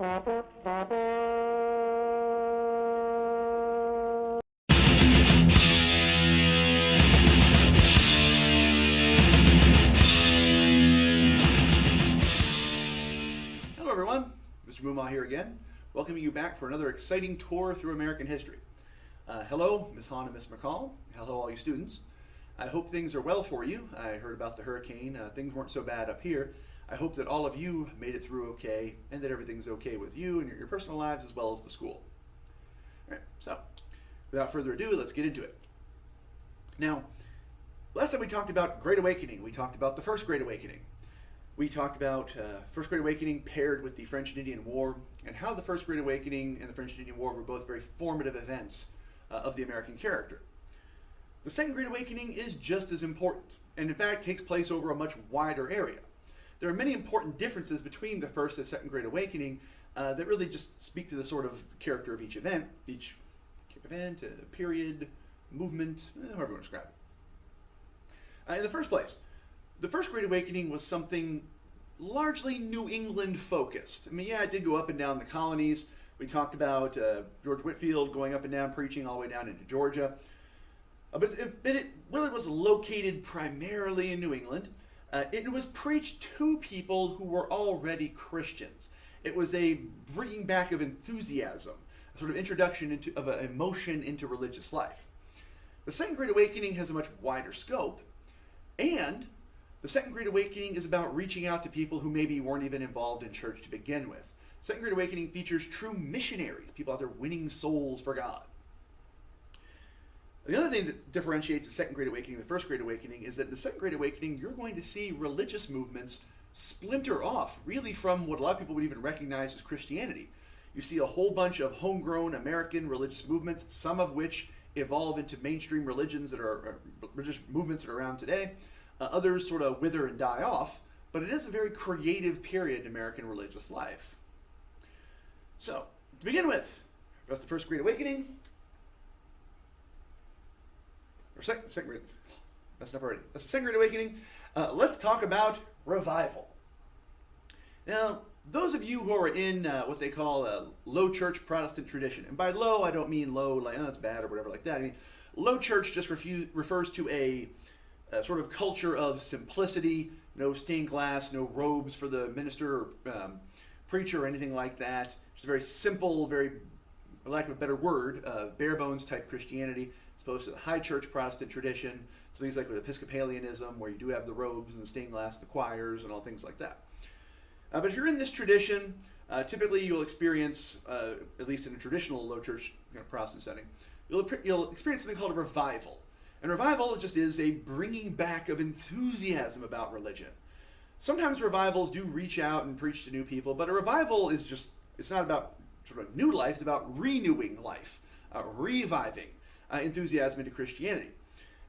Hello everyone, Mr. Moomaw here again, welcoming you back for another exciting tour through American history. Hello, Ms. Hahn and Ms. McCall. Hello, all you students. I hope things are well for you. I heard about the hurricane. Things weren't so bad up here. I hope that all of you made it through okay and that everything's okay with you and your personal lives as well as the school. All right, so without further ado, let's get into it. Now, last time we talked about Great Awakening. We talked about the First Great Awakening. We talked about First Great Awakening paired with the French and Indian War and how the First Great Awakening and the French and Indian War were both very formative events of the American character. The Second Great Awakening is just as important, and in fact takes place over a much wider area. There are many important differences between the First and Second Great Awakening that really just speak to the sort of character of each event, period, movement, however you want to describe it. In the first place, the First Great Awakening was something largely New England focused. I mean, yeah, it did go up and down the colonies. We talked about George Whitefield going up and down preaching all the way down into Georgia. But it really was located primarily in New England. It was preached to people who were already Christians. It was a bringing back of enthusiasm, a sort of introduction of an emotion into religious life. The Second Great Awakening has a much wider scope, and the Second Great Awakening is about reaching out to people who maybe weren't even involved in church to begin with. The Second Great Awakening features true missionaries, people out there winning souls for God. The other thing that differentiates the Second Great Awakening and the First Great Awakening is that in the Second Great Awakening, you're going to see religious movements splinter off really from what a lot of people would even recognize as Christianity. You see a whole bunch of homegrown American religious movements, some of which evolve into mainstream religions that are religious movements that are around today. Others sort of wither and die off, but it is a very creative period in American religious life. So, to begin with, that's the First Great Awakening. Or second Great, that's not already. That's the Second Great Awakening. Let's talk about revival. Now, those of you who are in what they call a low church Protestant tradition, and by low I don't mean low like, oh, it's bad or whatever like that. I mean, low church just refers to a sort of culture of simplicity, no stained glass, no robes for the minister or preacher or anything like that. Just a very simple, very, for lack of a better word, bare bones type Christianity, as opposed to the high church Protestant tradition, so things like with Episcopalianism, where you do have the robes and the stained glass, the choirs, and all things like that. But if you're in this tradition, typically you'll experience, at least in a traditional low church Protestant setting, you'll experience something called a revival. And revival just is a bringing back of enthusiasm about religion. Sometimes revivals do reach out and preach to new people, but a revival is just, it's not about sort of new life, it's about renewing life, reviving enthusiasm into Christianity.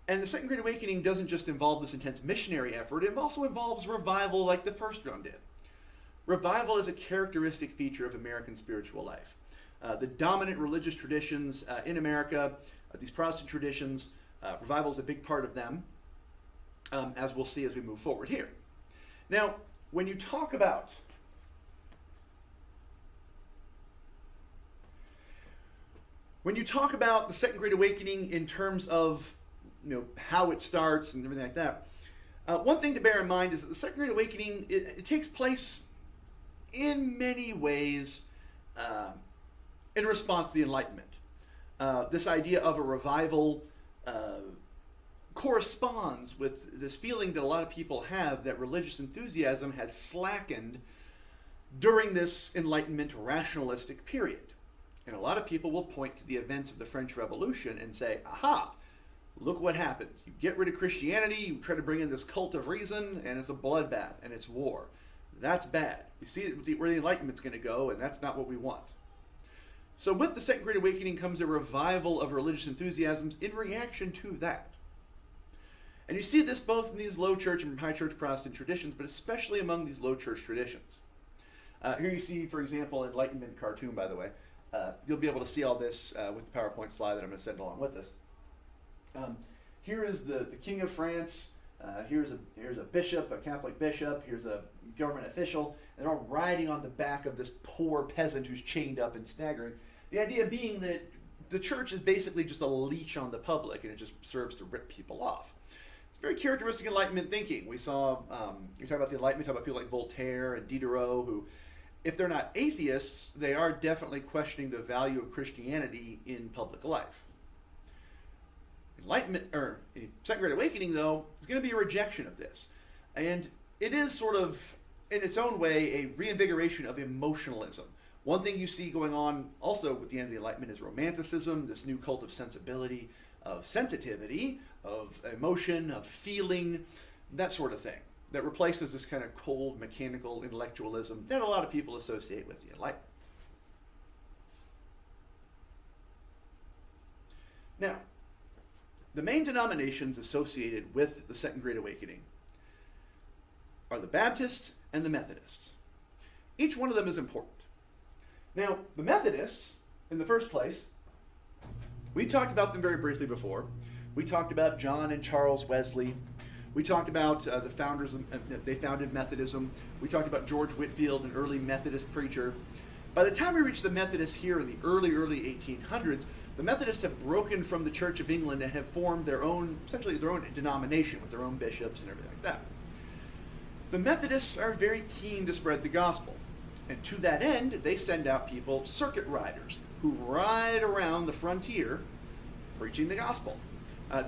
And the Second Great Awakening doesn't just involve this intense missionary effort, it also involves revival like the first one did. Revival is a characteristic feature of American spiritual life. The dominant religious traditions in America, these Protestant traditions, revival is a big part of them, as we'll see as we move forward here. Now, when you talk about the Second Great Awakening in terms of how it starts and everything like that, one thing to bear in mind is that the Second Great Awakening it takes place in many ways in response to the Enlightenment. This idea of a revival corresponds with this feeling that a lot of people have that religious enthusiasm has slackened during this Enlightenment rationalistic period. And a lot of people will point to the events of the French Revolution and say, aha, look what happens. You get rid of Christianity, you try to bring in this cult of reason, and it's a bloodbath, and it's war. That's bad. You see where the Enlightenment's going to go, and that's not what we want. So with the Second Great Awakening comes a revival of religious enthusiasms in reaction to that. And you see this both in these low church and high church Protestant traditions, but especially among these low church traditions. Here you see, for example, Enlightenment cartoon, by the way. You'll be able to see all this with the PowerPoint slide that I'm going to send along with this. Here is the King of France Here's a bishop, a Catholic bishop. Here's a government official. And they're all riding on the back of this poor peasant who's chained up and staggering. The idea being that the church is basically just a leash on the public, and it just serves to rip people off. It's very characteristic of Enlightenment thinking. We saw, you talk about the Enlightenment, talk about people like Voltaire and Diderot, who, if they're not atheists, they are definitely questioning the value of Christianity in public life. Enlightenment, or Second Great Awakening, though, is going to be a rejection of this. And it is sort of, in its own way, a reinvigoration of emotionalism. One thing you see going on also with the end of the Enlightenment is romanticism, this new cult of sensibility, of sensitivity, of emotion, of feeling, that sort of thing, that replaces this kind of cold, mechanical intellectualism that a lot of people associate with the Enlightenment. Now, the main denominations associated with the Second Great Awakening are the Baptists and the Methodists. Each one of them is important. Now, the Methodists, in the first place, we talked about them very briefly before. We talked about John and Charles Wesley. We talked about the founders, they founded Methodism. We talked about George Whitefield, an early Methodist preacher. By the time we reach the Methodists here in the early 1800s, the Methodists have broken from the Church of England and have formed their own, essentially their own denomination with their own bishops and everything like that. The Methodists are very keen to spread the gospel. And to that end, they send out people, circuit riders, who ride around the frontier preaching the gospel.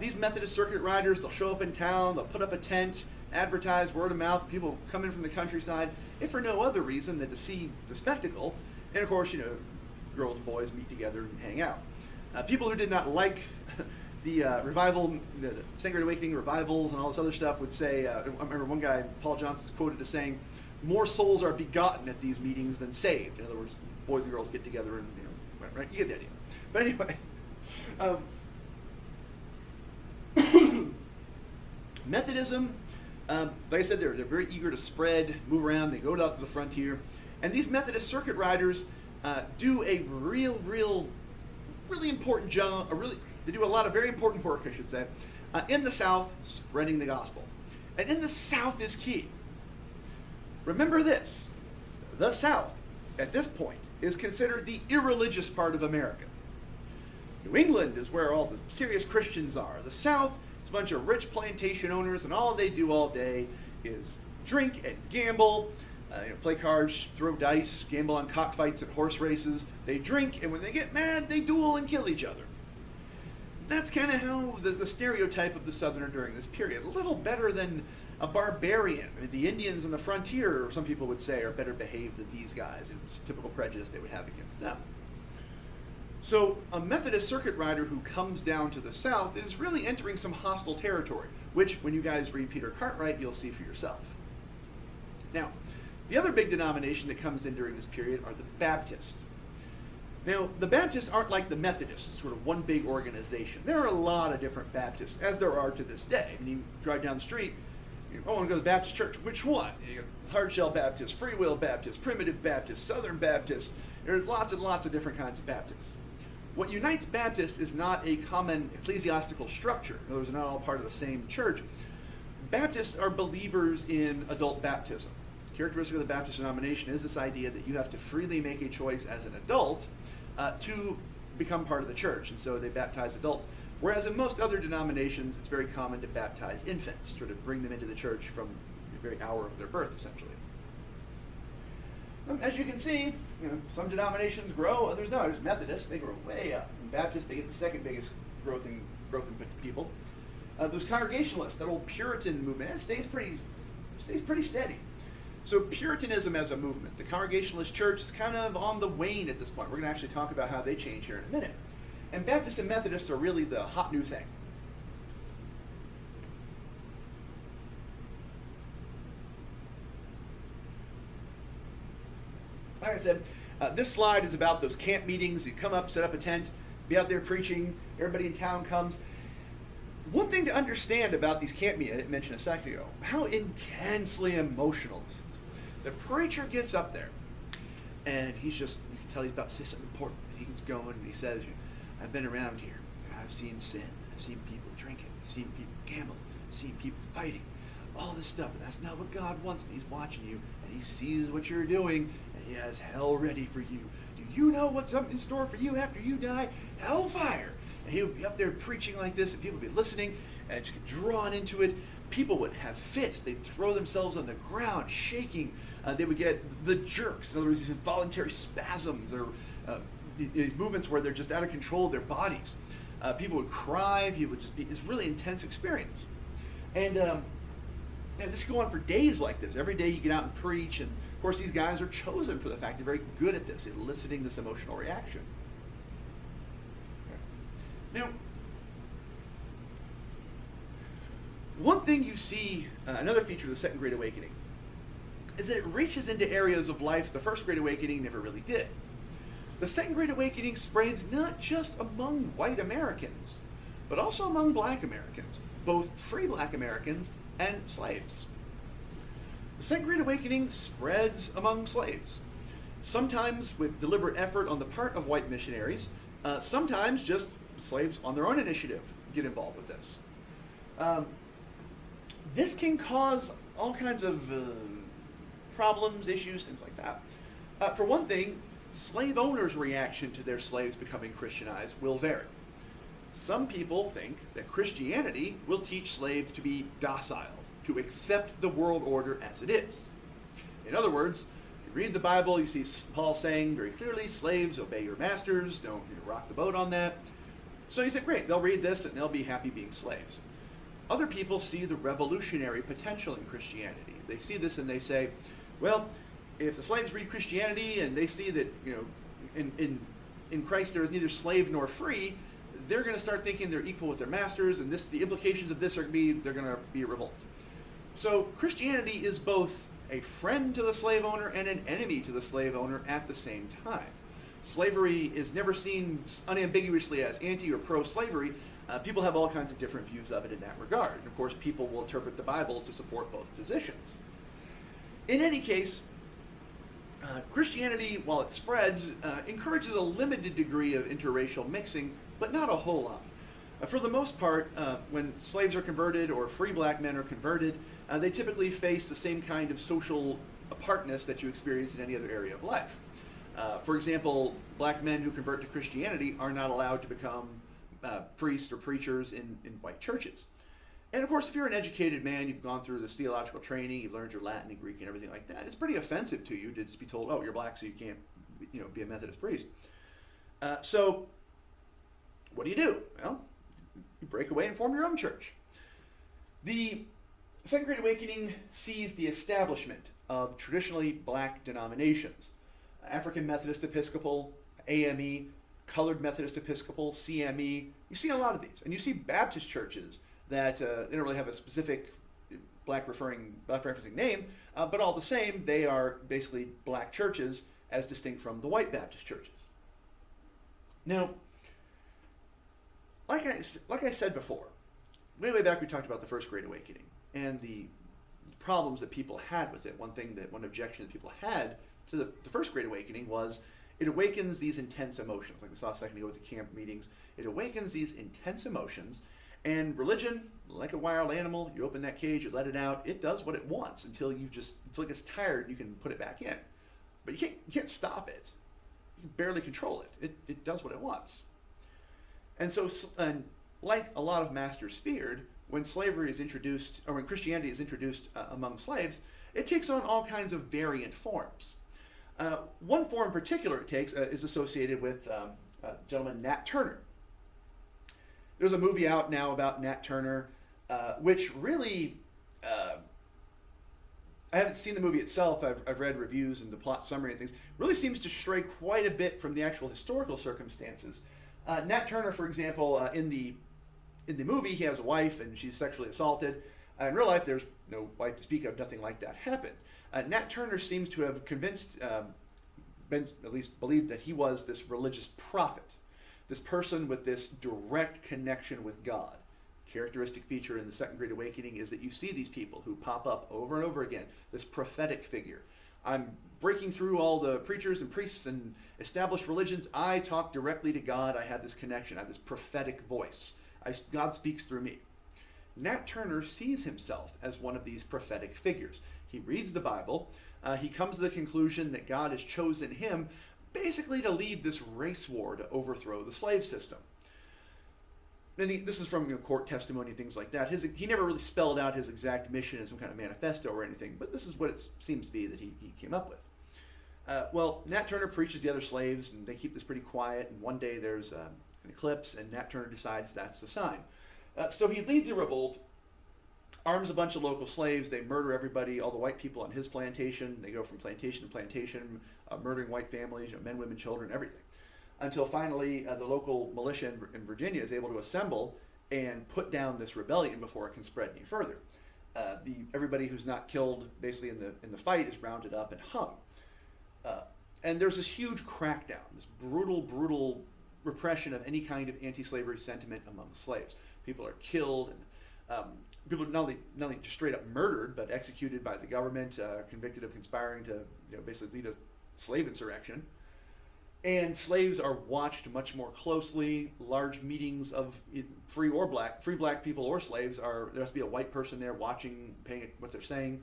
These Methodist circuit riders, they'll show up in town, they'll put up a tent, advertise word of mouth, people come in from the countryside, if for no other reason than to see the spectacle. And of course, girls and boys meet together and hang out. People who did not like the revival, the Second Great Awakening revivals and all this other stuff would say, I remember one guy, Paul Johnson's quoted as saying, more souls are begotten at these meetings than saved. In other words, boys and girls get together and, right? You get the idea. But anyway, Methodism, like I said, they're very eager to spread, move around, they go out to the frontier. And these Methodist circuit riders do a really important job, they do a lot of very important work, I should say, in the South, spreading the gospel. And in the South is key. Remember this, the South, at this point, is considered the irreligious part of America. New England is where all the serious Christians are. The South, it's a bunch of rich plantation owners, and all they do all day is drink and gamble, play cards, throw dice, gamble on cockfights and horse races. They drink, and when they get mad, they duel and kill each other. That's kind of how the stereotype of the Southerner during this period. A little better than a barbarian. I mean, the Indians on the frontier, some people would say, are better behaved than these guys. It's typical prejudice they would have against them. So a Methodist circuit rider who comes down to the South is really entering some hostile territory, which, when you guys read Peter Cartwright, you'll see for yourself. Now, the other big denomination that comes in during this period are the Baptists. Now, the Baptists aren't like the Methodists, sort of one big organization. There are a lot of different Baptists, as there are to this day. I mean, you drive down the street, I want to go to the Baptist church. Which one? Hardshell Baptist, Free Will Baptist, Primitive Baptist, Southern Baptist. There's lots and lots of different kinds of Baptists. What unites Baptists is not a common ecclesiastical structure. In other words, they're not all part of the same church. Baptists are believers in adult baptism. Characteristic of the Baptist denomination is this idea that you have to freely make a choice as an adult to become part of the church, and so they baptize adults. Whereas in most other denominations, it's very common to baptize infants, sort of bring them into the church from the very hour of their birth, essentially. As you can see, some denominations grow, others don't. There's Methodists, they grow way up. And Baptists, they get the second biggest growth in people. There's Congregationalists, that old Puritan movement, it stays pretty steady. So Puritanism as a movement, the Congregationalist church is kind of on the wane at this point. We're going to actually talk about how they change here in a minute. And Baptists and Methodists are really the hot new thing. Like I said, this slide is about those camp meetings. You come up, set up a tent, be out there preaching, everybody in town comes. One thing to understand about these camp meetings, I didn't mention a second ago, how intensely emotional this is. The preacher gets up there, and he's just, you can tell he's about to say something important. And he gets going, and he says, I've been around here, and I've seen sin. I've seen people drinking. I've seen people gamble. I've seeing people fighting, all this stuff, and that's not what God wants. And he's watching you, and he sees what you're doing, and he has hell ready for you. Do you know what's up in store for you after you die? Hellfire. And he would be up there preaching like this, and people would be listening and just get drawn into it. People would have fits. They'd throw themselves on the ground, shaking. They would get the jerks. In other words, these involuntary spasms or these movements where they're just out of control of their bodies. People would cry. People would just be this really intense experience. And this could go on for days like this. Every day you get out and preach. And, of course, these guys are chosen for the fact they're very good at this, eliciting this emotional reaction. Now, one thing you see, another feature of the Second Great Awakening, is that it reaches into areas of life the First Great Awakening never really did. The Second Great Awakening spreads not just among white Americans, but also among black Americans, both free black Americans and slaves. The Second Great Awakening spreads among slaves, sometimes with deliberate effort on the part of white missionaries, sometimes just slaves on their own initiative get involved with this. This can cause all kinds of problems, issues, things like that. For one thing, slave owners' reaction to their slaves becoming Christianized will vary. Some people think that Christianity will teach slaves to be docile, to accept the world order as it is. In other words, you read the Bible, you see Paul saying very clearly, slaves, obey your masters, don't rock the boat on that. So you say, great, they'll read this and they'll be happy being slaves. Other people see the revolutionary potential in Christianity. They see this and they say, well, if the slaves read Christianity and they see that, in Christ there is neither slave nor free, they're going to start thinking they're equal with their masters, and the implications of this they're going to be a revolt. So Christianity is both a friend to the slave owner and an enemy to the slave owner at the same time. Slavery is never seen unambiguously as anti or pro-slavery. People have all kinds of different views of it in that regard. And of course, people will interpret the Bible to support both positions. In any case, Christianity, while it spreads, encourages a limited degree of interracial mixing, but not a whole lot. For the most part, when slaves are converted or free black men are converted, they typically face the same kind of social apartness that you experience in any other area of life. For example, black men who convert to Christianity are not allowed to become priests or preachers in white churches. And of course, if you're an educated man, you've gone through this theological training, you've learned your Latin and Greek and everything like that, it's pretty offensive to you to just be told, oh, you're black, so you can't be a Methodist priest. So what do? Well, you break away and form your own church. The Second Great Awakening sees the establishment of traditionally black denominations. African Methodist Episcopal, AME, Colored Methodist Episcopal, CME. You see a lot of these. And you see Baptist churches that they don't really have a specific black referencing name, but all the same, they are basically black churches as distinct from the white Baptist churches. Now, like I said before, way back we talked about the First Great Awakening and the problems that people had with it. One objection that people had to the First Great Awakening was it awakens these intense emotions, like we saw a second ago with the camp meetings. It awakens these intense emotions, and religion, like a wild animal, you open that cage, you let it out, it does what it wants until it gets tired, you can put it back in. But you can't stop it. You can barely control it. It does what it wants. And so, like a lot of masters feared, when slavery is introduced, or when Christianity is introduced among slaves, it takes on all kinds of variant forms. One form in particular it takes is associated with gentleman Nat Turner. There's a movie out now about Nat Turner, which really, I haven't seen the movie itself, I've read reviews and the plot summary and things, really seems to stray quite a bit from the actual historical circumstances. Nat Turner, for example, in the movie, he has a wife and she's sexually assaulted. In real life, there's no wife to speak of, nothing like that happened. Nat Turner seems to have been at least believed that he was this religious prophet, this person with this direct connection with God. Characteristic feature in the Second Great Awakening is that you see these people who pop up over and over again, this prophetic figure. I'm breaking through all the preachers and priests and established religions. I talk directly to God. I have this connection. I have this prophetic voice. God speaks through me. Nat Turner sees himself as one of these prophetic figures. He reads the Bible. He comes to the conclusion that God has chosen him basically to lead this race war to overthrow the slave system. And this is from court testimony and things like that. He never really spelled out his exact mission in some kind of manifesto or anything, but this is what it seems to be that he came up with. Well, Nat Turner preaches the other slaves, and they keep this pretty quiet, and one day there's an eclipse, and Nat Turner decides that's the sign. So he leads a revolt, arms a bunch of local slaves, they murder everybody, all the white people on his plantation. They go from plantation to plantation, murdering white families, men, women, children, everything. Until finally the local militia in Virginia is able to assemble and put down this rebellion before it can spread any further. Everybody who's not killed basically in the fight is rounded up and hung. And there's this huge crackdown, this brutal repression of any kind of anti-slavery sentiment among the slaves. People are killed, and people not only just straight up murdered, but executed by the government, convicted of conspiring to basically lead a slave insurrection. And slaves are watched much more closely. Large meetings of free black people or slaves there has to be a white person there watching, paying what they're saying.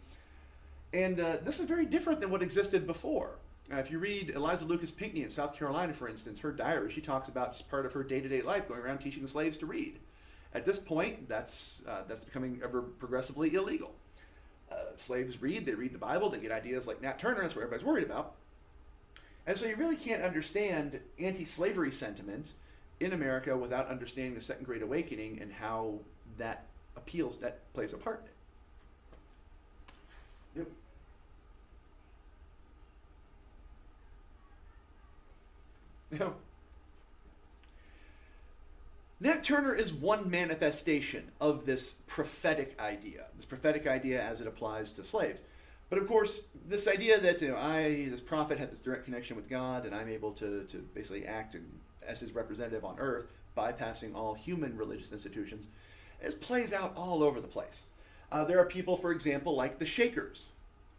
And this is very different than what existed before. If you read Eliza Lucas Pinckney in South Carolina, for instance, her diary, she talks about just part of her day-to-day life going around teaching the slaves to read. At this point, that's becoming ever progressively illegal. Slaves read, they read the Bible, they get ideas like Nat Turner, that's what everybody's worried about. And so you really can't understand anti-slavery sentiment in America without understanding the Second Great Awakening and how that plays a part in it. Yep. Nat Turner is one manifestation of this prophetic idea as it applies to slaves. But of course, this idea that this prophet had this direct connection with God, and I'm able to basically act as his representative on earth, bypassing all human religious institutions, plays out all over the place. There are people, for example, like the Shakers,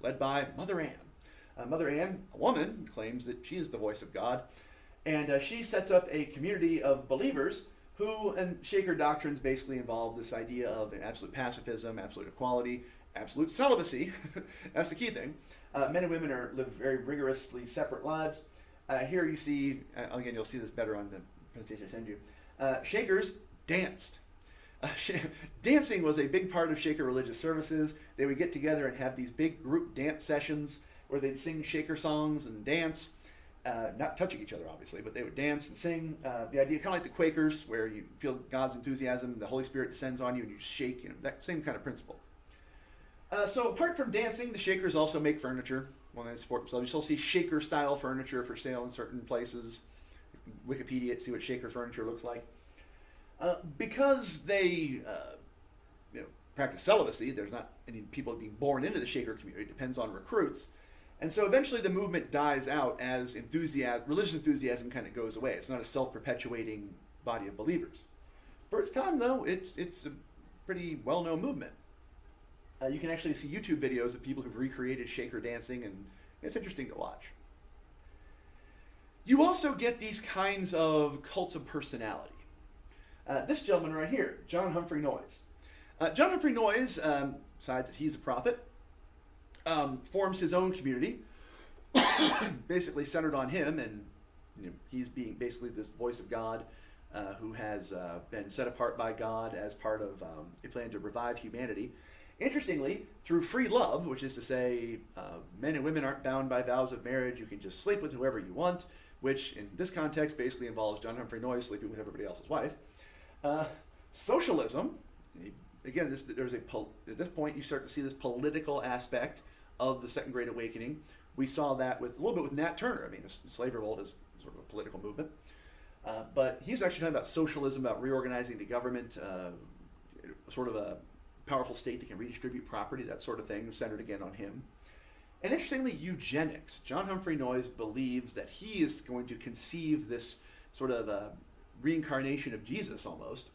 led by Mother Ann. Mother Ann, a woman, claims that she is the voice of God, and she sets up a community of believers and Shaker doctrines basically involve this idea of absolute pacifism, absolute equality, absolute celibacy. That's the key thing. Men and women live very rigorously separate lives. Here you see, again, you'll see this better on the presentation I send you. Shakers danced. Dancing was a big part of Shaker religious services. They would get together and have these big group dance sessions where they'd sing Shaker songs and dance. Not touching each other, obviously, but they would dance and sing. The idea, kind of like the Quakers, where you feel God's enthusiasm, the Holy Spirit descends on you and you shake, that same kind of principle. So apart from dancing, the Shakers also make furniture. Well, they support themselves. You still see Shaker-style furniture for sale in certain places. Wikipedia to see what Shaker furniture looks like. Because they practice celibacy, there's not any people being born into the Shaker community. It depends on recruits. And so eventually the movement dies out as religious enthusiasm kind of goes away. It's not a self-perpetuating body of believers. For its time, though, it's a pretty well-known movement. You can actually see YouTube videos of people who've recreated Shaker dancing, and it's interesting to watch. You also get these kinds of cults of personality. This gentleman right here, John Humphrey Noyes. John Humphrey Noyes decides that he's a prophet. Forms his own community, basically centered on him, and he's being basically this voice of God who has been set apart by God as part of a plan to revive humanity. Interestingly, through free love, which is to say men and women aren't bound by vows of marriage, you can just sleep with whoever you want, which in this context basically involves John Humphrey Noyes sleeping with everybody else's wife. Socialism, again, at this point you start to see this political aspect of the Second Great Awakening. We saw that a little bit with Nat Turner. I mean, the slave revolt is sort of a political movement. But he's actually talking about socialism, about reorganizing the government, sort of a powerful state that can redistribute property, that sort of thing, centered again on him. And interestingly, eugenics. John Humphrey Noyes believes that he is going to conceive this sort of reincarnation of Jesus almost,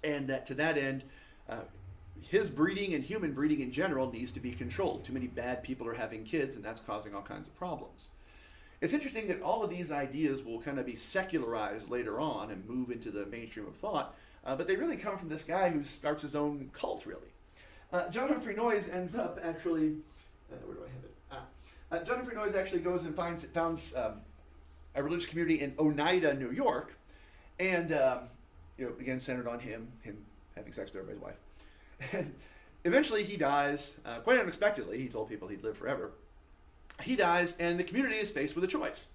and that to that end, his breeding and human breeding in general needs to be controlled. Too many bad people are having kids, and that's causing all kinds of problems. It's interesting that all of these ideas will kind of be secularized later on and move into the mainstream of thought but they really come from this guy who starts his own cult, really. John Humphrey Noyes ends up actually, where do I have it? John Humphrey Noyes actually goes and founds a religious community in Oneida, New York, and again centered on him having sex with everybody's wife. And eventually he dies, quite unexpectedly. He told people he'd live forever. He dies, and the community is faced with a choice.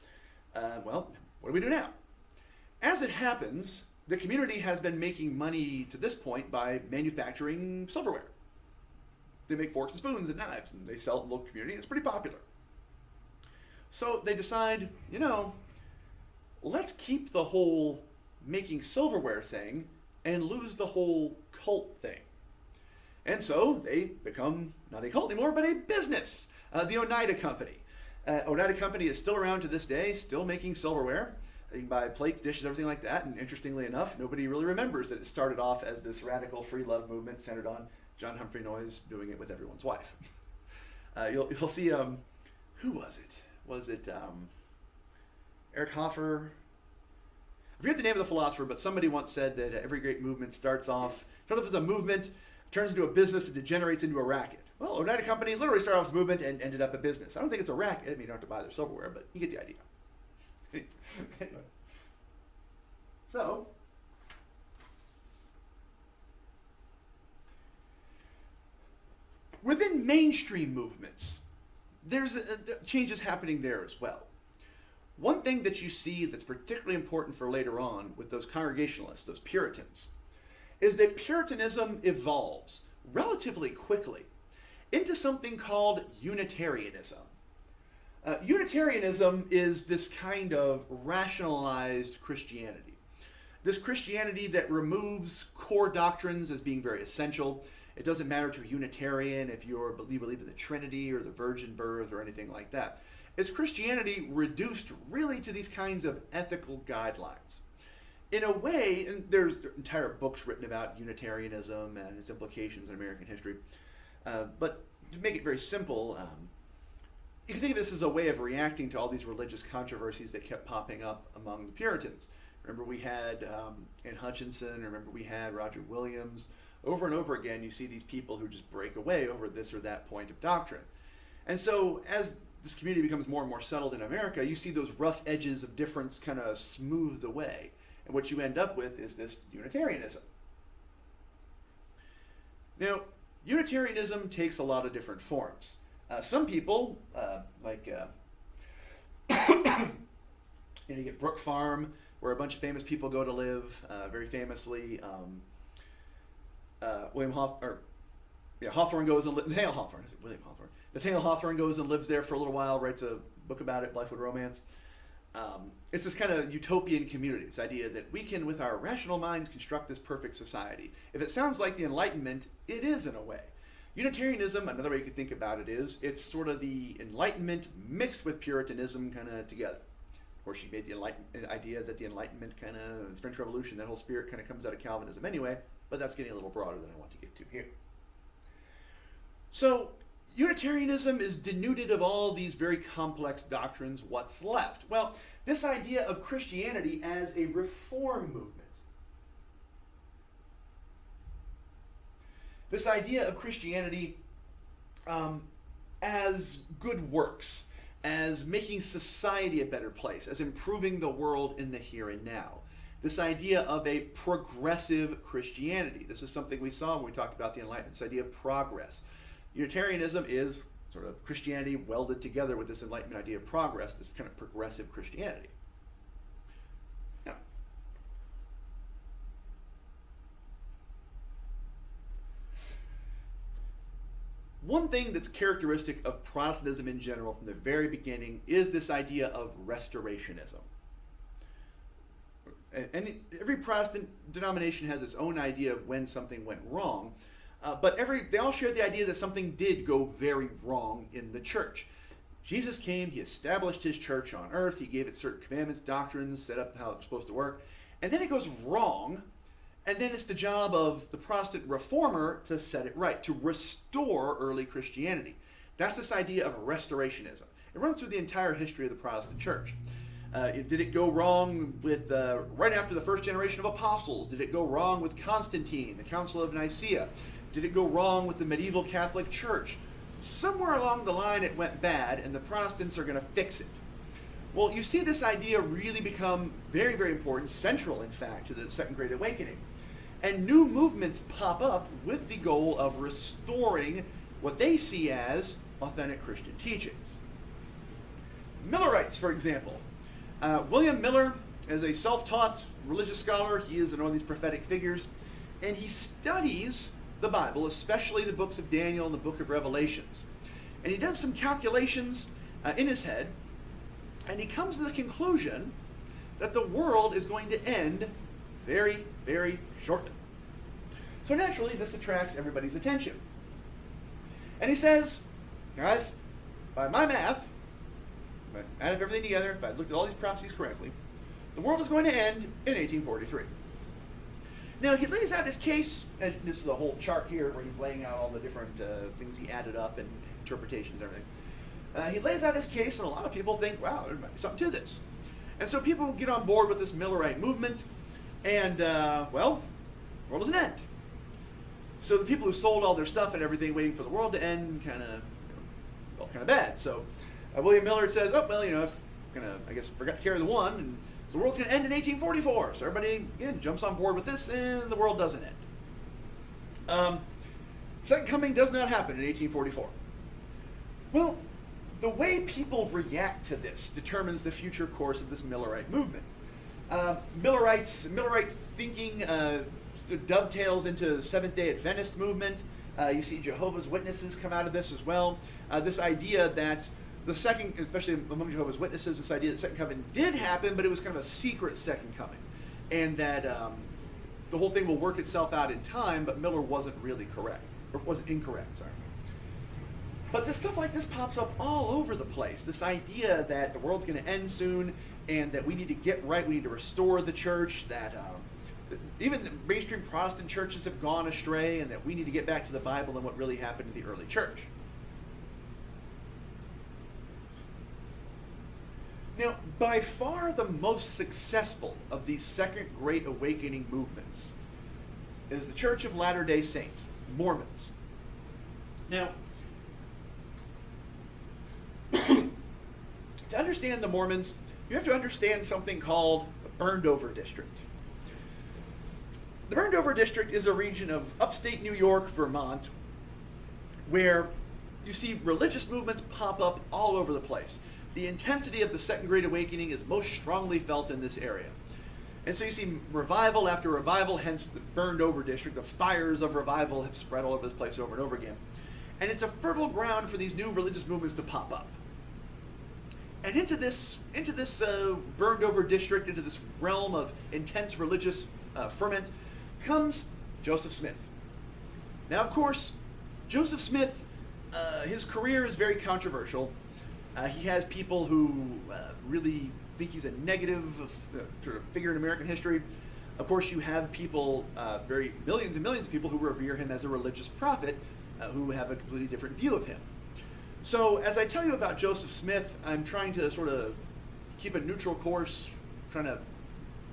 Well, what do we do now? As it happens, the community has been making money to this point by manufacturing silverware. They make forks and spoons and knives, and they sell it in the local community, and it's pretty popular. So they decide, let's keep the whole making silverware thing and lose the whole cult thing. And so they become not a cult anymore, but a business, the Oneida Company. Oneida Company is still around to this day, still making silverware. You can buy plates, dishes, everything like that. And interestingly enough, nobody really remembers that it started off as this radical free love movement centered on John Humphrey Noyes doing it with everyone's wife. You'll see, who was it? Was it Eric Hoffer? I forget the name of the philosopher, but somebody once said that every great movement starts off, not if it's a movement, turns into a business, and degenerates into a racket. Well, Oneida Company literally started off as a movement and ended up a business. I don't think it's a racket. I mean, you don't have to buy their silverware, but you get the idea. Anyway. So, within mainstream movements, there's changes happening there as well. One thing that you see that's particularly important for later on with those Congregationalists, those Puritans, is that Puritanism evolves relatively quickly into something called Unitarianism. Unitarianism is this kind of rationalized Christianity. This Christianity that removes core doctrines as being very essential. It doesn't matter to a Unitarian if you believe in the Trinity or the virgin birth or anything like that. It's Christianity reduced really to these kinds of ethical guidelines. In a way, and there's entire books written about Unitarianism and its implications in American history, but to make it very simple, you can think of this as a way of reacting to all these religious controversies that kept popping up among the Puritans. Remember we had Anne Hutchinson, remember we had Roger Williams. Over and over again, you see these people who just break away over this or that point of doctrine. And so as this community becomes more and more settled in America, you see those rough edges of difference kind of smoothed away. And what you end up with is this Unitarianism. Now, Unitarianism takes a lot of different forms. Some people, you get Brook Farm, where a bunch of famous people go to live. Very famously, Hawthorne goes and Nathaniel Hawthorne. Is it William Hawthorne? Nathaniel Hawthorne goes and lives there for a little while, writes a book about it, Blythewood Romance. It's this kind of utopian community, this idea that we can, with our rational minds, construct this perfect society. If it sounds like the Enlightenment, it is in a way. Unitarianism, another way you could think about it is, it's sort of the Enlightenment mixed with Puritanism kind of together. Of course, she made the idea that the Enlightenment kind of, the French Revolution, that whole spirit kind of comes out of Calvinism anyway, but that's getting a little broader than I want to get to here. So, Unitarianism is denuded of all these very complex doctrines. What's left? Well, this idea of Christianity as a reform movement. This idea of Christianity as good works, as making society a better place, as improving the world in the here and now. This idea of a progressive Christianity. This is something we saw when we talked about the Enlightenment, this idea of progress. Unitarianism is sort of Christianity welded together with this Enlightenment idea of progress, this kind of progressive Christianity. Now, one thing that's characteristic of Protestantism in general from the very beginning is this idea of restorationism. And every Protestant denomination has its own idea of when something went wrong. But they all share the idea that something did go very wrong in the church. Jesus came, he established his church on earth, he gave it certain commandments, doctrines, set up how it was supposed to work, and then it goes wrong, and then it's the job of the Protestant reformer to set it right, to restore early Christianity. That's this idea of restorationism. It runs through the entire history of the Protestant church. Did it go wrong with right after the first generation of apostles? Did it go wrong with Constantine, the Council of Nicaea? Did it go wrong with the medieval Catholic Church? Somewhere along the line it went bad, and the Protestants are going to fix it. Well, you see this idea really become very, very important, central, in fact, to the Second Great Awakening. And new movements pop up with the goal of restoring what they see as authentic Christian teachings. Millerites, for example. William Miller is a self-taught religious scholar. He is one of these prophetic figures, and he studies the Bible, especially the books of Daniel and the book of Revelations. And he does some calculations in his head, and he comes to the conclusion that the world is going to end very, very shortly. So naturally, this attracts everybody's attention. And he says, guys, by my math, if I add up everything together, if I looked at all these prophecies correctly, the world is going to end in 1843. Now, he lays out his case, and this is a whole chart here where he's laying out all the different things he added up and interpretations and everything. He lays out his case, and a lot of people think, wow, there might be something to this. And so people get on board with this Millerite movement, and, well, the world doesn't end. So the people who sold all their stuff and everything waiting for the world to end kind of felt kind of bad. So William Miller says, oh, well, if I'm going to, I guess, forgot to carry the one, and so the world's going to end in 1844. So everybody, again, jumps on board with this, and the world doesn't end. Second coming does not happen in 1844. Well, the way people react to this determines the future course of this Millerite movement. Millerite thinking dovetails into the Seventh-day Adventist movement. You see Jehovah's Witnesses come out of this as well. This idea that the second, especially among Jehovah's Witnesses, this idea that second coming did happen, but it was kind of a secret second coming. And that the whole thing will work itself out in time, but Miller wasn't really correct, or wasn't incorrect, sorry. But this stuff like this pops up all over the place. This idea that the world's going to end soon, and that we need to get right, we need to restore the church, that even the mainstream Protestant churches have gone astray, and that we need to get back to the Bible and what really happened in the early church. Now, by far the most successful of these Second Great Awakening movements is the Church of Latter-day Saints, Mormons. Now, to understand the Mormons, you have to understand something called the Burned Over District. The Burned Over District is a region of upstate New York, Vermont, where you see religious movements pop up all over the place. The intensity of the Second Great Awakening is most strongly felt in this area. And so you see revival after revival, hence the Burned Over District. The fires of revival have spread all over this place over and over again. And it's a fertile ground for these new religious movements to pop up. And into this Burned Over District, into this realm of intense religious ferment, comes Joseph Smith. Now, of course, Joseph Smith, his career is very controversial. He has people who really think he's a negative sort of figure in American history. Of course, you have people, millions and millions of people who revere him as a religious prophet, who have a completely different view of him. So, as I tell you about Joseph Smith, I'm trying to sort of keep a neutral course, trying to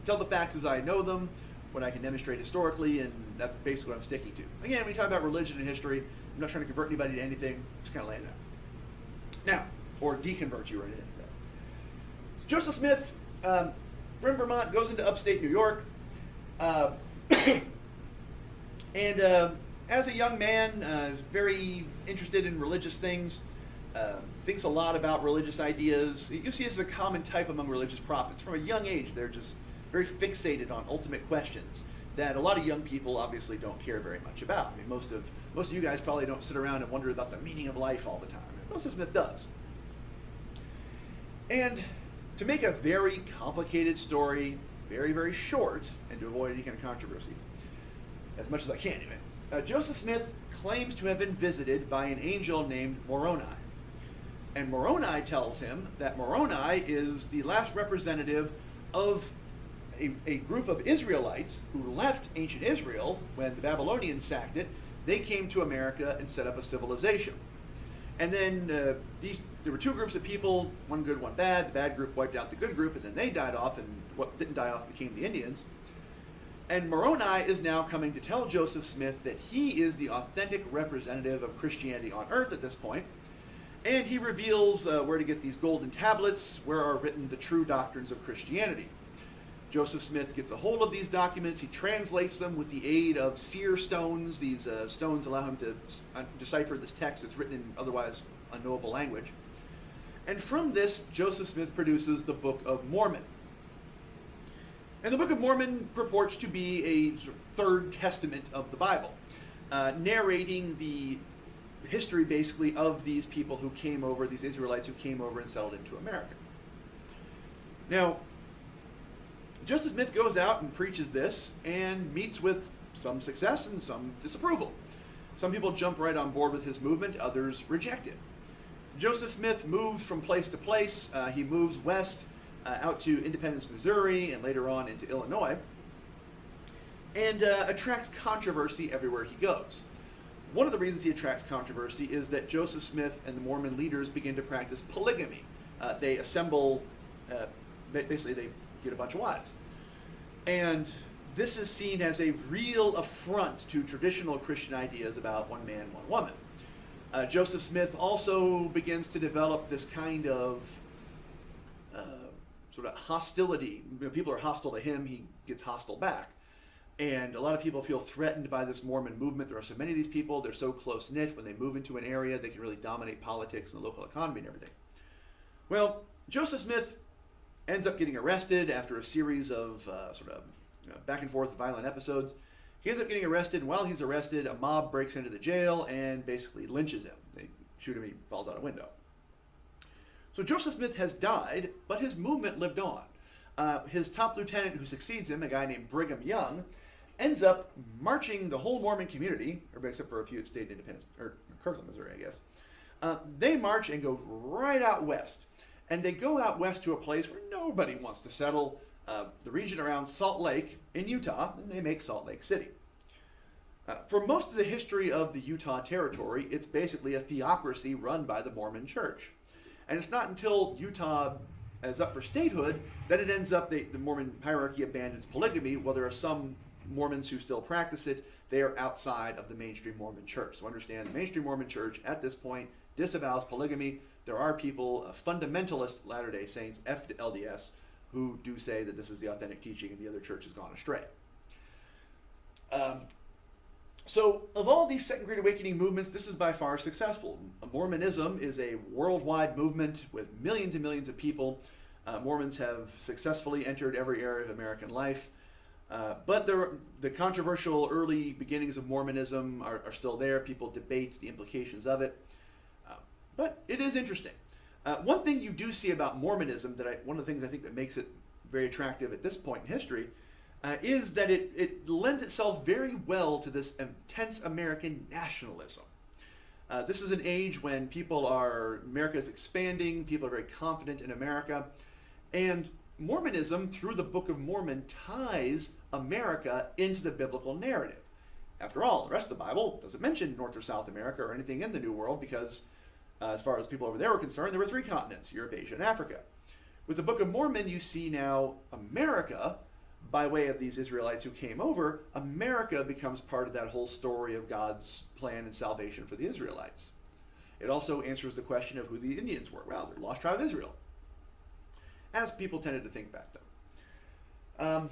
tell the facts as I know them, what I can demonstrate historically, and that's basically what I'm sticking to. Again, when you talk about religion and history, I'm not trying to convert anybody to anything, just kind of laying it out. Now, or deconvert you or anything like that. Joseph Smith, from Vermont, goes into upstate New York, and as a young man, is very interested in religious things, thinks a lot about religious ideas. You see this is a common type among religious prophets. From a young age, they're just very fixated on ultimate questions that a lot of young people obviously don't care very much about. I mean, most of you guys probably don't sit around and wonder about the meaning of life all the time. Joseph Smith does. And to make a very complicated story very, very short, and to avoid any kind of controversy, as much as I can anyway, Joseph Smith claims to have been visited by an angel named Moroni. And Moroni tells him that Moroni is the last representative of a group of Israelites who left ancient Israel when the Babylonians sacked it. They came to America and set up a civilization. And then there were two groups of people, one good, one bad. The bad group wiped out the good group, and then they died off, and what didn't die off became the Indians. And Moroni is now coming to tell Joseph Smith that he is the authentic representative of Christianity on earth at this point. And he reveals where to get these golden tablets, where are written the true doctrines of Christianity. Joseph Smith gets a hold of these documents. He translates them with the aid of seer stones. These stones allow him to decipher this text that's written in otherwise unknowable language. And from this, Joseph Smith produces the Book of Mormon. And the Book of Mormon purports to be a sort of third testament of the Bible, narrating the history, basically, of these people who came over, these Israelites who came over and settled into America. Now, Joseph Smith goes out and preaches this and meets with some success and some disapproval. Some people jump right on board with his movement, others reject it. Joseph Smith moves from place to place. He moves west out to Independence, Missouri, and later on into Illinois, and attracts controversy everywhere he goes. One of the reasons he attracts controversy is that Joseph Smith and the Mormon leaders begin to practice polygamy. They assemble, basically they get a bunch of wives. And this is seen as a real affront to traditional Christian ideas about one man, one woman. Joseph Smith also begins to develop this kind of sort of hostility. People are hostile to him, he gets hostile back. And a lot of people feel threatened by this Mormon movement. There are so many of these people, they're so close-knit. When they move into an area, they can really dominate politics and the local economy and everything. Well, Joseph Smith ends up getting arrested after a series of back and forth violent episodes. He ends up getting arrested, and while he's arrested, a mob breaks into the jail and basically lynches him. They shoot him, he falls out a window. So Joseph Smith has died, but his movement lived on. His top lieutenant who succeeds him, a guy named Brigham Young, ends up marching the whole Mormon community, except for a few that stayed in Independence, or Kirkland, Missouri, I guess. They march and go right out west. And they go out west to a place where nobody wants to settle, the region around Salt Lake in Utah, and they make Salt Lake City. For most of the history of the Utah Territory, it's basically a theocracy run by the Mormon Church. And it's not until Utah is up for statehood that it ends up, the Mormon hierarchy abandons polygamy. While there are some Mormons who still practice it, they are outside of the mainstream Mormon Church. So understand, the mainstream Mormon Church at this point disavows polygamy. There are people, fundamentalist Latter-day Saints, FLDS, who do say that this is the authentic teaching and the other church has gone astray. So of all these Second Great Awakening movements, this is by far successful. Mormonism is a worldwide movement with millions and millions of people. Mormons have successfully entered every area of American life. But the controversial early beginnings of Mormonism are still there. People debate the implications of it. But it is interesting. One thing you do see about Mormonism, one of the things I think that makes it very attractive at this point in history, is that it lends itself very well to this intense American nationalism. This is an age when America is expanding, people are very confident in America, and Mormonism, through the Book of Mormon, ties America into the biblical narrative. After all, the rest of the Bible doesn't mention North or South America or anything in the New World because, as far as people over there were concerned, there were 3 continents, Europe, Asia, and Africa. With the Book of Mormon, you see now America, by way of these Israelites who came over, America becomes part of that whole story of God's plan and salvation for the Israelites. It also answers the question of who the Indians were. Well, they're the lost tribe of Israel, as people tended to think back then.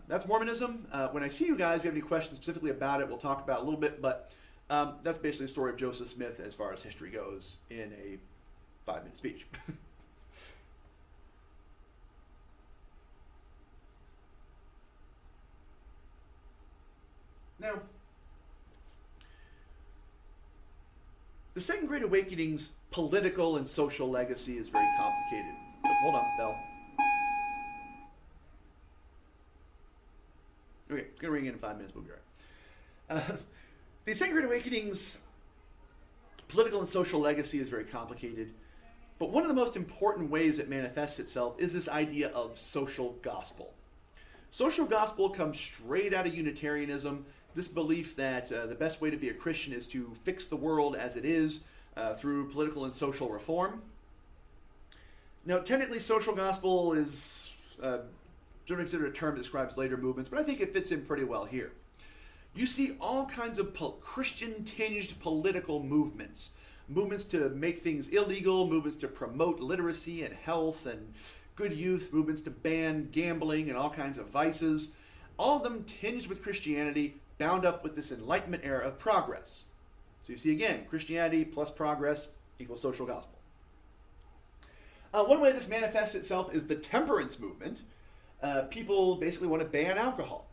That's Mormonism. When I see you guys, if you have any questions specifically about it, we'll talk about it a little bit, but that's basically the story of Joseph Smith as far as history goes in a 5-minute speech. Now, the Second Great Awakening's political and social legacy is very complicated. Oh, hold on, bell. Okay, it's going to ring in 5 minutes, we'll be right. The Second Great Awakening's political and social legacy is very complicated, but one of the most important ways it manifests itself is this idea of social gospel. Social gospel comes straight out of Unitarianism this belief that the best way to be a Christian is to fix the world as it is through political and social reform. Now, technically, social gospel is sort of considered a term that describes later movements, but I think it fits in pretty well here. You see all kinds of Christian-tinged political movements. Movements to make things illegal, movements to promote literacy and health and good youth, movements to ban gambling and all kinds of vices. All of them tinged with Christianity, bound up with this Enlightenment era of progress. So you see again, Christianity plus progress equals social gospel. One way this manifests itself is the temperance movement. People basically want to ban alcohol.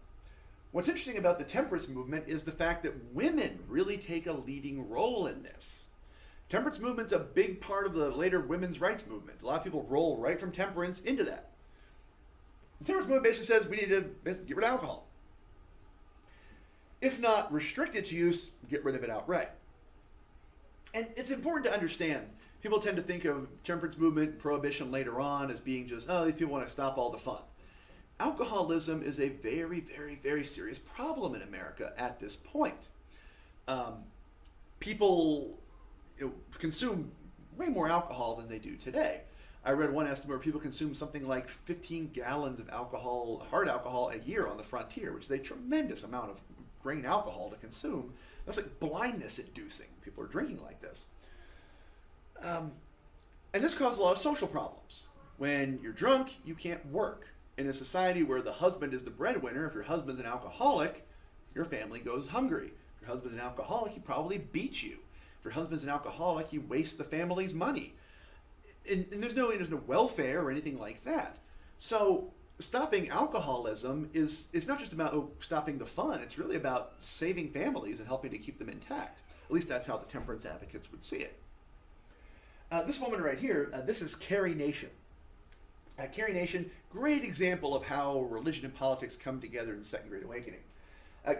What's interesting about the temperance movement is the fact that women really take a leading role in this. Temperance movement's a big part of the later women's rights movement. A lot of people roll right from temperance into that. The temperance movement basically says we need to get rid of alcohol. If not restrict its use, get rid of it outright. And it's important to understand, people tend to think of temperance movement, prohibition later on as being just, oh, these people want to stop all the fun. Alcoholism is a very, very, very serious problem in America at this point. People consume way more alcohol than they do today. I read one estimate where people consume something like 15 gallons of alcohol, hard alcohol, a year on the frontier, which is a tremendous amount of grain alcohol to consume. That's like blindness inducing. People are drinking like this. And this causes a lot of social problems. When you're drunk, you can't work. In a society where the husband is the breadwinner, if your husband's an alcoholic, your family goes hungry. If your husband's an alcoholic, he probably beats you. If your husband's an alcoholic, he wastes the family's money. And there's no welfare or anything like that. So stopping alcoholism it's not just about stopping the fun. It's really about saving families and helping to keep them intact. At least that's how the temperance advocates would see it. This woman right here, this is Carrie Nation. Carrie Nation, great example of how religion and politics come together in the Second Great Awakening.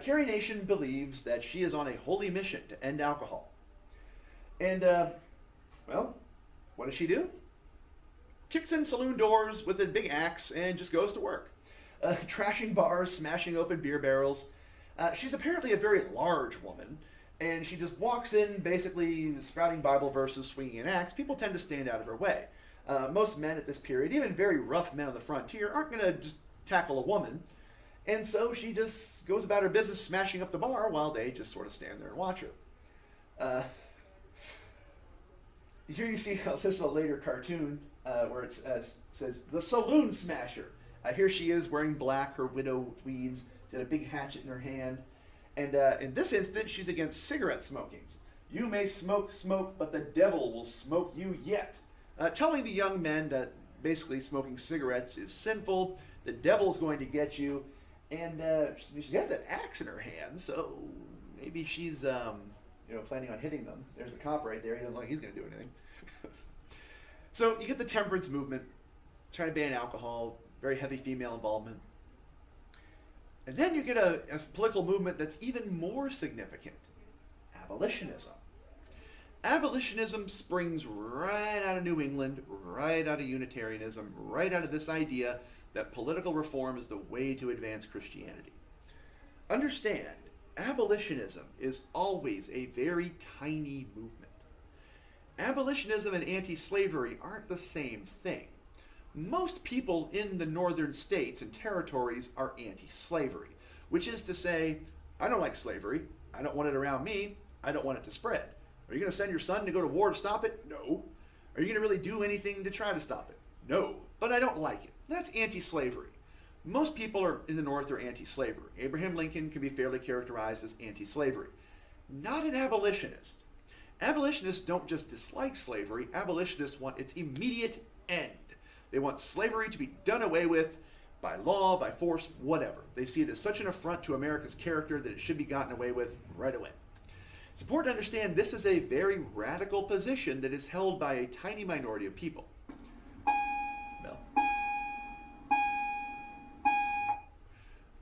Carrie Nation believes that she is on a holy mission to end alcohol. And, well, what does she do? Kicks in saloon doors with a big axe and just goes to work. Trashing bars, smashing open beer barrels. She's apparently a very large woman, and she just walks in basically spouting Bible verses, swinging an axe. People tend to stand out of her way. Most men at this period, even very rough men on the frontier, aren't going to just tackle a woman. And so she just goes about her business smashing up the bar while they just sort of stand there and watch her. Here you see, this is a later cartoon where it says, the Saloon Smasher. Here she is wearing black, her widow tweeds, she had a big hatchet in her hand. And in this instance, she's against cigarette smoking. You may smoke, but the devil will smoke you yet. Telling the young men that basically smoking cigarettes is sinful, the devil's going to get you, and she has an axe in her hand, so maybe she's planning on hitting them. There's a cop right there. He doesn't look like he's going to do anything. So you get the temperance movement, trying to ban alcohol, very heavy female involvement. And then you get a political movement that's even more significant, abolitionism. Abolitionism springs right out of New England, right out of Unitarianism, right out of this idea that political reform is the way to advance Christianity. Understand, abolitionism is always a very tiny movement. Abolitionism and anti-slavery aren't the same thing. Most people in the northern states and territories are anti-slavery, which is to say, I don't like slavery, I don't want it around me, I don't want it to spread. Are you going to send your son to go to war to stop it? No. Are you going to really do anything to try to stop it? No. But I don't like it. That's anti-slavery. Most people in the North are anti-slavery. Abraham Lincoln can be fairly characterized as anti-slavery. Not an abolitionist. Abolitionists don't just dislike slavery. Abolitionists want its immediate end. They want slavery to be done away with by law, by force, whatever. They see it as such an affront to America's character that it should be gotten away with right away. It's important to understand this is a very radical position that is held by a tiny minority of people. Well,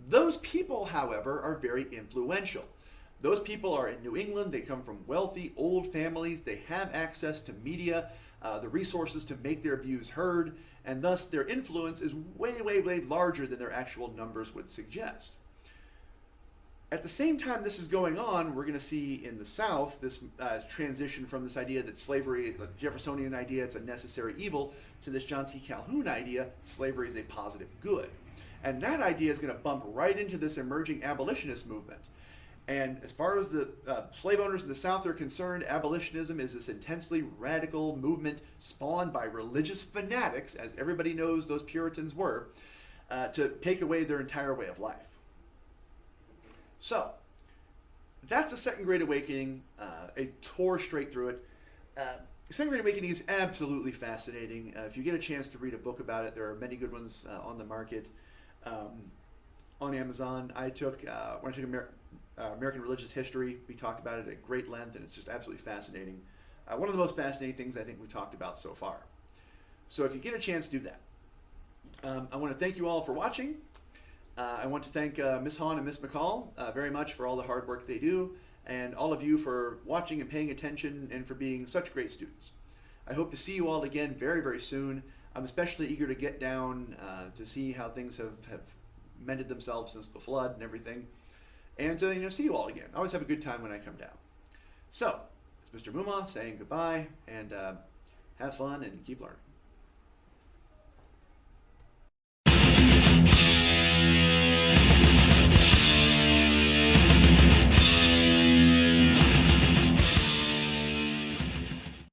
those people, however, are very influential. Those people are in New England. They come from wealthy, old families. They have access to media, the resources to make their views heard, and thus their influence is way, way, way larger than their actual numbers would suggest. At the same time this is going on, we're going to see in the South this transition from this idea that slavery, the Jeffersonian idea, it's a necessary evil, to this John C. Calhoun idea, slavery is a positive good. And that idea is going to bump right into this emerging abolitionist movement. And as far as the slave owners in the South are concerned, abolitionism is this intensely radical movement spawned by religious fanatics, as everybody knows those Puritans were, to take away their entire way of life. So, that's a Second Great Awakening, a tour straight through it. Second Great Awakening is absolutely fascinating. If you get a chance to read a book about it, there are many good ones on the market. On Amazon, when I took American Religious History, we talked about it at great length, and it's just absolutely fascinating. One of the most fascinating things I think we've talked about so far. So if you get a chance, do that. I want to thank you all for watching. I want to thank Ms. Hahn and Ms. McCall very much for all the hard work they do, and all of you for watching and paying attention and for being such great students. I hope to see you all again very, very soon. I'm especially eager to get down to see how things have mended themselves since the flood and everything, and to see you all again. I always have a good time when I come down. So, it's Mr. Muma saying goodbye, and have fun and keep learning.